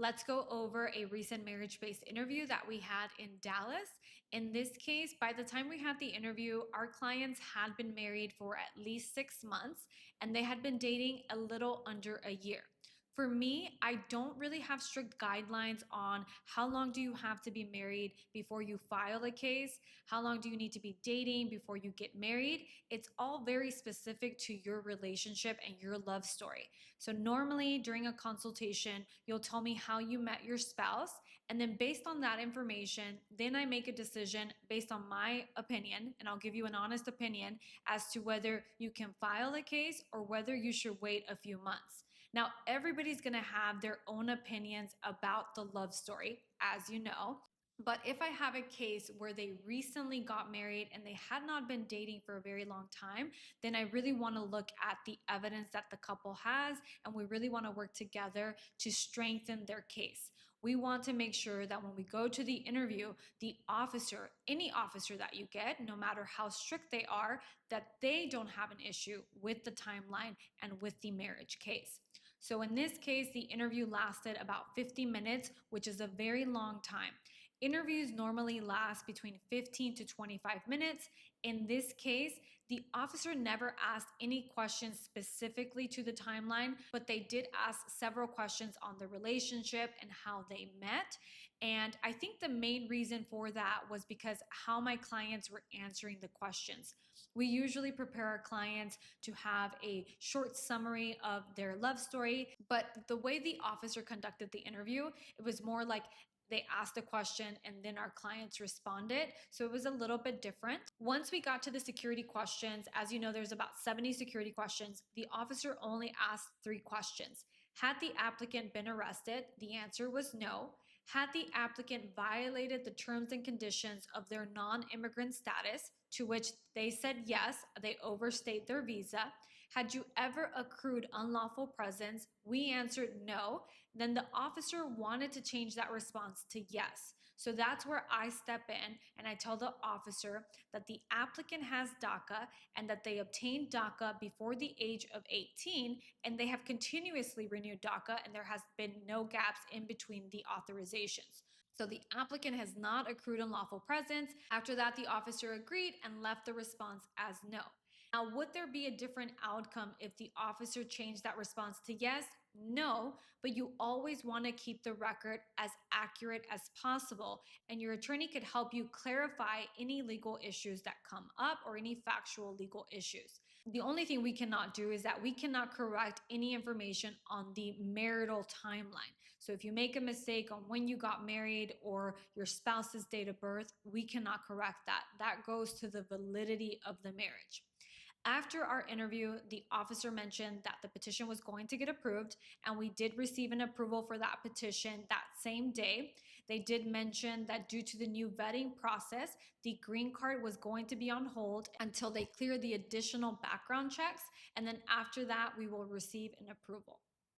Let's go over a recent marriage-based interview that we had in Dallas. In this case, by the time we had the interview, our clients had been married for at least 6 months and they had been dating a little under a year. For me, I don't really have strict guidelines on how long do you have to be married before you file a case, how long do you need to be dating before you get married. It's all very specific to your relationship and your love story. So normally during a consultation, you'll tell me how you met your spouse, and then based on that information, then I make a decision based on my opinion, and I'll give you an honest opinion as to whether you can file a case or whether you should wait a few months. Now, everybody's gonna have their own opinions about the love story, as you know. But if I have a case where they recently got married and they had not been dating for a very long time, then I really want to look at the evidence that the couple has, and we really want to work together to strengthen their case. We want to make sure that when we go to the interview, the officer, any officer that you get, no matter how strict they are, that they don't have an issue with the timeline and with the marriage case. So in this case, the interview lasted about 50 minutes, which is a very long time. Interviews normally last between 15 to 25 minutes. In this case, the officer never asked any questions specifically to the timeline, but they did ask several questions on the relationship and how they met. And I think the main reason for that was because how my clients were answering the questions. We usually prepare our clients to have a short summary of their love story, but the way the officer conducted the interview, it was more like they asked a question and then our clients responded. So it was a little bit different. Once we got to the security questions, as you know, there's about 70 security questions. The officer only asked 3 questions. Had the applicant been arrested? The answer was no. Had the applicant violated the terms and conditions of their non-immigrant status? To which they said yes, they overstayed their visa. Had you ever accrued unlawful presence? We answered no. Then the officer wanted to change that response to yes. So that's where I step in and I tell the officer that the applicant has DACA and that they obtained DACA before the age of 18 and they have continuously renewed DACA and there has been no gaps in between the authorizations. So the applicant has not accrued unlawful presence. After that, the officer agreed and left the response as no. Now, would there be a different outcome if the officer changed that response to yes? No, but you always want to keep the record as accurate as possible, and your attorney could help you clarify any legal issues that come up or any factual legal issues. The only thing we cannot do is that we cannot correct any information on the marital timeline. So if you make a mistake on when you got married or your spouse's date of birth, we cannot correct that. That goes to the validity of the marriage. After our interview, the officer mentioned that the petition was going to get approved, and we did receive an approval for that petition that same day. They did mention that due to the new vetting process, the green card was going to be on hold until they clear the additional background checks, and then after that, we will receive an approval.